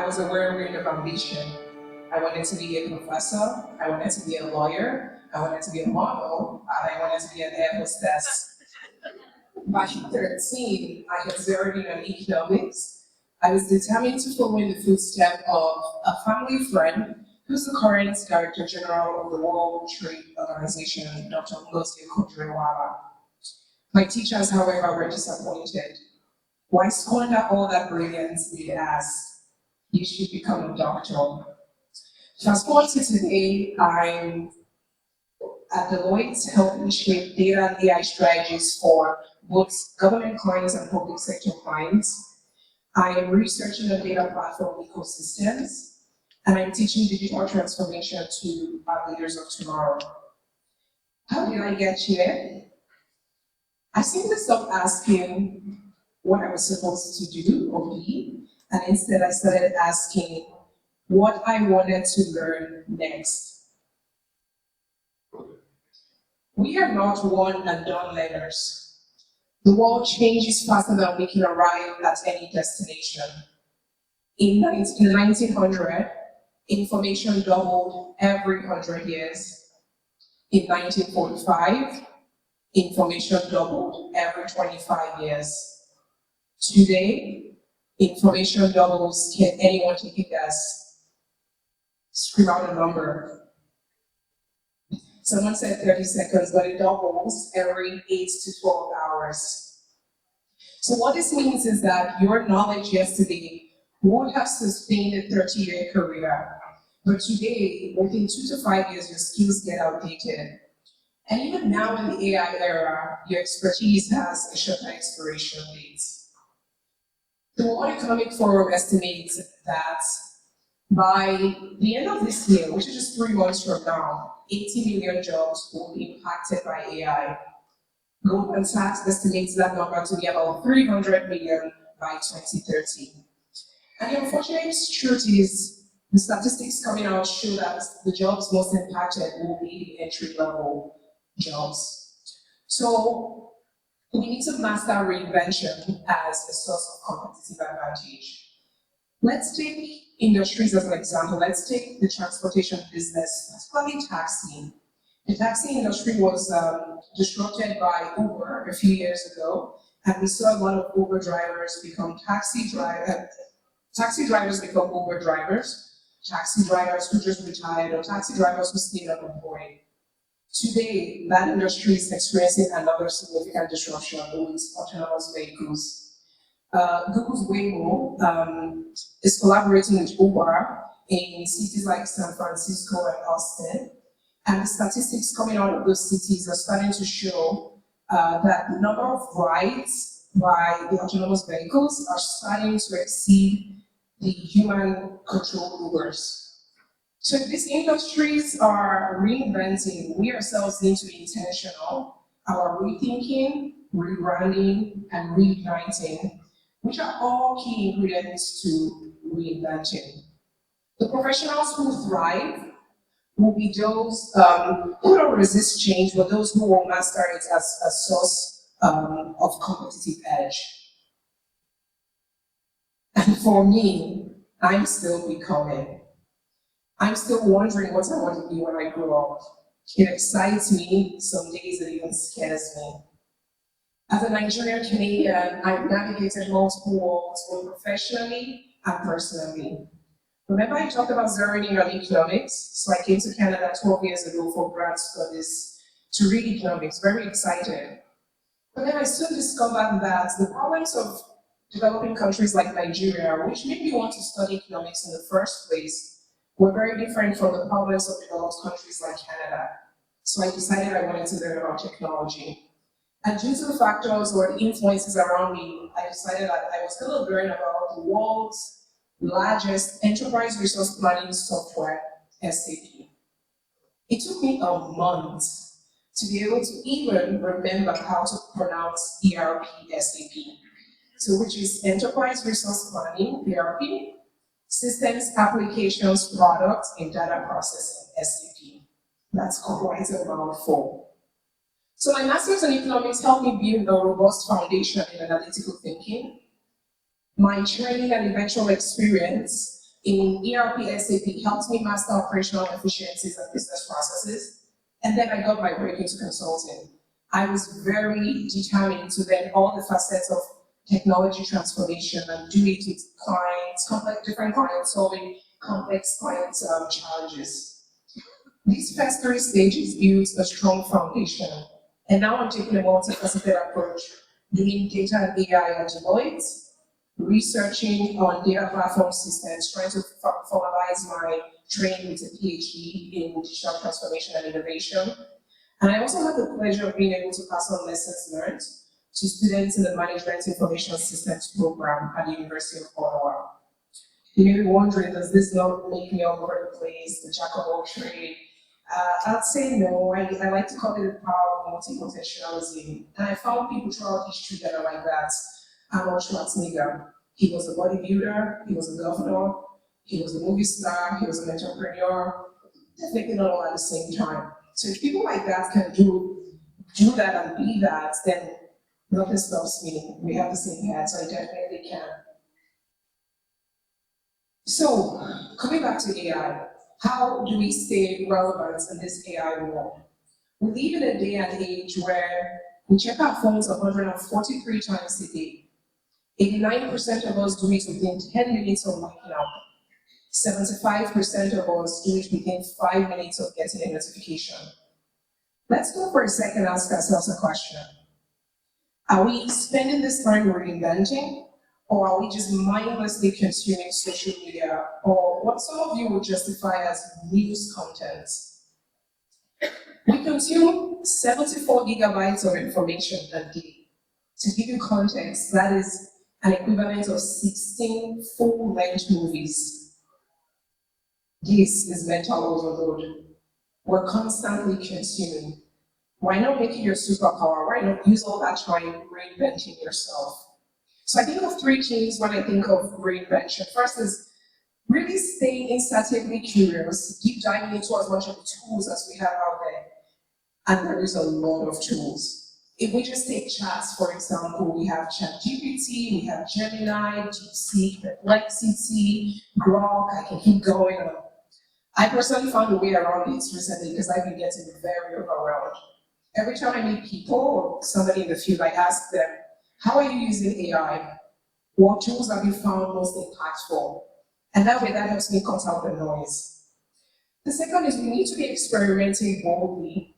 was a whirlwind of ambition. I wanted to be a professor, I wanted to be a lawyer, I wanted to be a model, and I wanted to be an air hostess. By 13, I had zeroed in on economics. I was determined to follow in the footsteps of a family friend who's the current Director General of the World Trade Organization, Dr. Ngozi Okonjo-Iweala. My teachers, however, were disappointed. Why squander all that brilliance, they asked. You should become a doctor. Fast forward to today, I'm at Deloitte helping shape data and AI strategies for both government clients and public sector clients. I am researching the data platform ecosystems, and I'm teaching digital transformation to our leaders of tomorrow. How did I get here? I simply stopped asking what I was supposed to do or be, and instead I started asking what I wanted to learn next. We are not one and done learners. The world changes faster than we can arrive at any destination. In the 1900s, information doubled every 100 years. In 1945, information doubled every 25 years. Today, information doubles. Can anyone take a guess? Scream out a number. Someone said 30 seconds, but it doubles every 8 to 12 hours. So what this means is that your knowledge yesterday would have sustained a 30-year career, but today, within 2 to 5 years, your skills get outdated. And even now in the AI era, your expertise has a shorter expiration date. The World Economic Forum estimates that by the end of this year, which is just 3 months from now, 80 million jobs will be impacted by AI. Goldman Sachs estimates that number to be about 300 million by 2030. And the unfortunate truth is, the statistics coming out show that the jobs most impacted will be the entry-level jobs. So we need to master reinvention as a source of competitive advantage. Let's take industries as an example. Let's take the transportation business, particularly taxi. The taxi industry was disrupted by Uber a few years ago, and we saw a lot of Uber drivers become taxi drivers become Uber drivers, taxi drivers who just retired, or taxi drivers who stayed unemployed. Today, that industry is experiencing another significant disruption with autonomous vehicles. Google's Waymo is collaborating with Uber in cities like San Francisco and Austin. And the statistics coming out of those cities are starting to show that the number of rides by the autonomous vehicles are starting to exceed the human-controlled Ubers. So if these industries are reinventing, we ourselves need to be intentional. Our rethinking, rebranding, and reigniting, which are all key ingredients to reinventing. The professionals who thrive will be those who don't resist change, but those who will master it as a source of competitive edge. And for me, I'm still becoming. I'm still wondering what I want to be when I grow up. It excites me, some days it even scares me. As a Nigerian Canadian, I've navigated multiple worlds, both professionally and personally. Remember I talked about zeroing in on economics? So I came to Canada 12 years ago for grad studies to read economics, very excited. But then I soon discovered that the problems of developing countries like Nigeria, which made me want to study economics in the first place, were very different from the problems of developed countries like Canada. So I decided I wanted to learn about technology. And due to the factors or the influences around me, I decided that I was going to learn about the world's largest enterprise resource planning software, SAP. It took me a month to be able to even remember how to pronounce ERP SAP. So which is Enterprise Resource Planning, ERP, Systems, Applications, Products, and Data Processing, SAP. That's quite a mouthful. So my master's in economics helped me build a robust foundation in analytical thinking. My training and eventual experience in ERP SAP helped me master operational efficiencies and business processes. And then I got my break into consulting. I was very determined to learn all the facets of technology transformation and do it with clients, different clients solving complex client challenges. These first 3 stages built a strong foundation, and now I'm taking a multifaceted approach, doing data and AI at Deloitte, researching on data platform systems, trying to formalize my training with a PhD in digital transformation and innovation. And I also have the pleasure of being able to pass on lessons learned to students in the Management Information Systems program at the University of Ottawa. You may be wondering, does this not make me all over the place, the jack of all trades? I'd say no. I like to call it the power of multi-potentialism. And I found people throughout history that are like that. Arnold Schwarzenegger. He was a bodybuilder, he was a governor, he was a movie star, he was an entrepreneur, definitely not all at the same time. So if people like that can do that and be that, then nothing stops me. We have the same head, so I definitely can. So, coming back to AI, how do we stay relevant in this AI world? We live in a day and age where we check our phones 143 times a day. 89% of us do it within 10 minutes of waking up. 75% of us do it within 5 minutes of getting a notification. Let's go for a second and ask ourselves a question. Are we spending this time reinventing, or are we just mindlessly consuming social media, or what some of you would justify as news content? We consume 74 gigabytes of information a day. To give you context, that is an equivalent of 16 full-length movies. This is mental overload. We're constantly consuming. Why not make it your superpower? Why not use all that time reinventing yourself? So I think of 3 things when I think of reinvention. First is really staying insatiably curious, deep diving into as much of the tools as we have out there. And there is a lot of tools. If we just take chats, for example, we have ChatGPT, we have Gemini, DeepSeek, Perplexity, Grok, I can keep going on. I personally found a way around it recently because I've been getting very overwhelmed. Every time I meet people or somebody in the field, I ask them, how are you using AI? What tools have you found most impactful? And that way, that helps me cut out the noise. The second is we need to be experimenting boldly.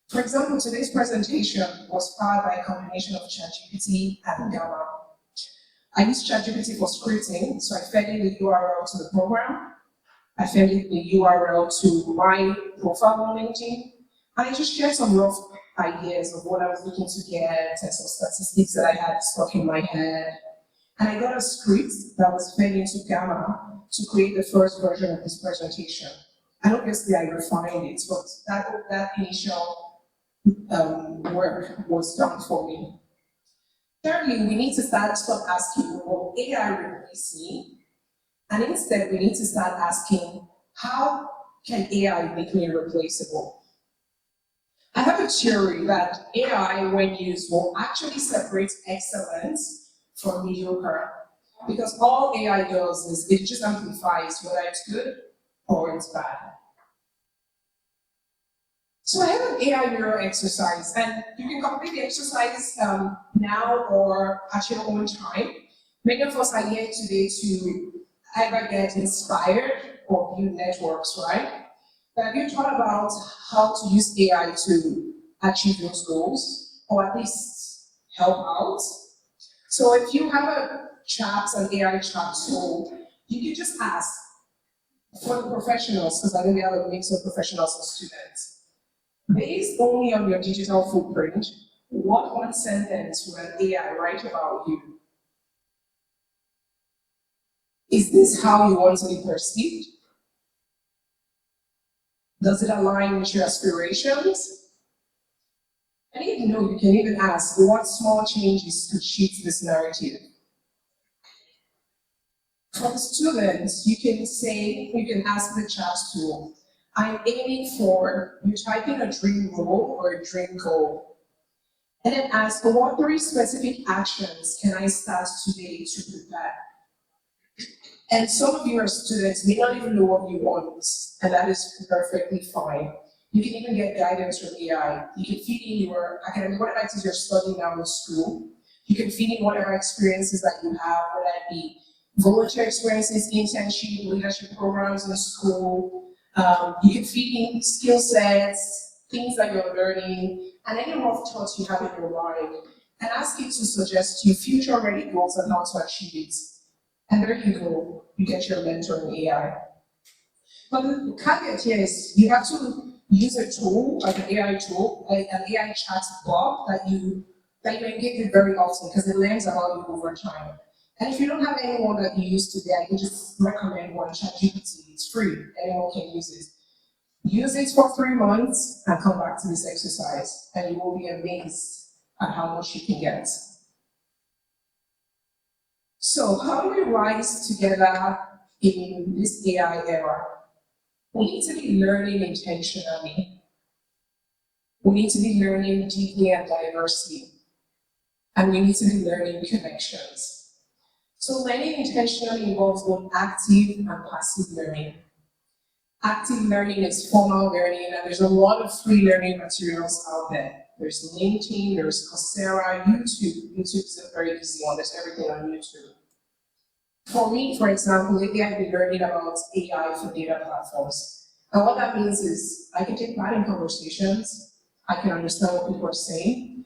For example, today's presentation was powered by a combination of ChatGPT and Gamma. I used ChatGPT for scripting, so I fed in the URL to the program, I fed in the URL to my profile on LinkedIn, and I just shared some rough ideas of what I was looking to get and some statistics that I had stuck in my head. And I got a script that was fed into Gamma to create the first version of this presentation. And obviously I refined it, but that initial work was done for me. Thirdly, we need to stop asking, will AI replace me? And instead, we need to start asking, how can AI make me replaceable? I have a theory that AI, when used, will actually separate excellence from mediocre. Because all AI does is it just amplifies whether it's good or it's bad. So I have an AI mirror exercise, and you can complete the exercise now or at your own time. Many of us are here today to either get inspired or build networks, right? But have you thought about how to use AI to achieve those goals, or at least help out? So if you have a chat, an AI chat tool, you can just ask for the professionals, because I know we have a mix of professionals and students. Based only on your digital footprint, what one sentence will an AI write about you? Is this how you want to be perceived? Does it align with your aspirations? And if no, you can even ask, what small changes could shift this narrative? For the students, you can ask the chat tool, I'm aiming for, you type in a dream role or a dream goal. And then ask, what 3 specific actions can I start today to prepare? And some of your students may not even know what you want, and that is perfectly fine. You can even get guidance from AI. You can feed in your academic, whatever it is you're studying now in school. You can feed in whatever experiences that you have, whether it be volunteer experiences, internship, leadership programs in school. You can feed in skill sets, things that you're learning, and any rough thoughts you have in your mind, and ask it to suggest you future-ready goals on how to achieve it. And there you go, you get your mentor in AI. But the caveat here is you have to use a tool, like an AI tool, like an AI chat bot that you engage with very often because it learns about you over time. And if you don't have anyone that you use today, I can just recommend one, ChatGPT. It's free, anyone can use it. Use it for 3 months and come back to this exercise, and you will be amazed at how much you can get. So how do we rise together in this AI era? We need to be learning intentionally. We need to be learning deeply and diversely. And we need to be learning connections. So learning intentionally involves both active and passive learning. Active learning is formal learning, and there's a lot of free learning materials out there. There's LinkedIn, there's Coursera, YouTube. YouTube is a very easy one, there's everything on YouTube. For me, for example, lately I've been learning about AI for data platforms. And what that means is I can take part in conversations, I can understand what people are saying,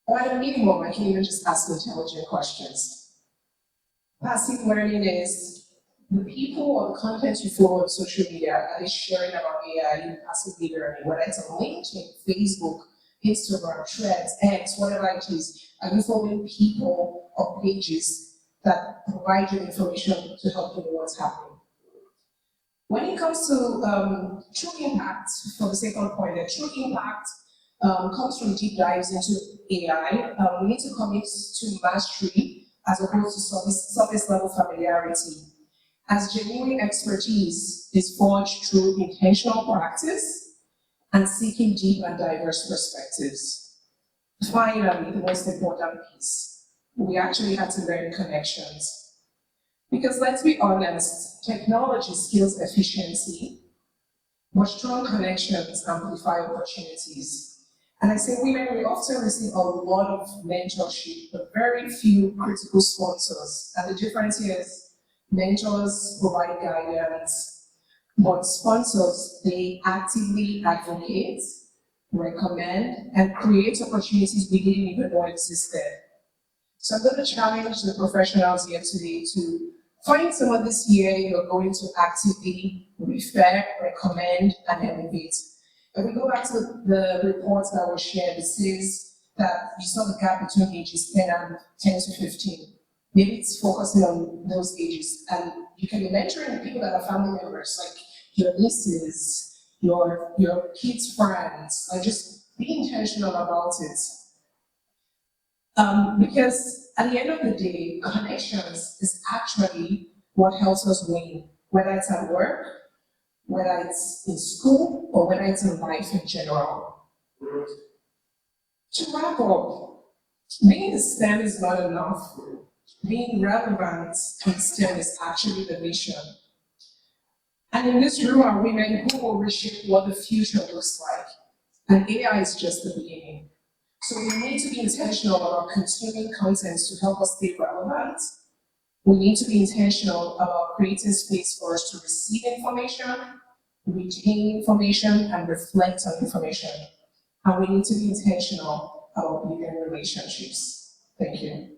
or at a minimum, I can even just ask intelligent questions. Passive learning is the people or the content you follow on social media that is sharing about AI, you passively learning, whether it's on LinkedIn, Facebook, Instagram, Threads, X, whatever it is. Are you following people or pages that provide you information to help you know what's happening? When it comes to true impact, for the second point, the true impact comes from deep dives into AI. We need to commit to mastery as opposed to surface level familiarity, as genuine expertise is forged through intentional practice and seeking deep and diverse perspectives. Finally, the most important piece, we actually had to learn connections. Because let's be honest, technology scales efficiency, but strong connections amplify opportunities. And I say women, we often receive a lot of mentorship, but very few critical sponsors. And the difference here is mentors provide guidance, but sponsors, they actively advocate, recommend, and create opportunities we didn't even know existed. So I'm going to challenge the professionals here today to find someone this year you're going to actively refer, recommend, and elevate. If we go back to the reports that were shared, it says that you saw the gap between ages 10 to 15. Maybe it's focusing on those ages, and you can be mentoring people that are family members, like your nieces, your kids' friends, and just be intentional about it. Because at the end of the day, connections is actually what helps us win, whether it's at work, whether it's in school, or whether it's in life in general. To wrap up, being in STEM is not enough. Being relevant in STEM is actually the mission. And in this room are women who will reshape what the future looks like. And AI is just the beginning. So we need to be intentional about consuming content to help us stay relevant. We need to be intentional about creating space for us to receive information, retain information, and reflect on information. And we need to be intentional about building relationships. Thank you.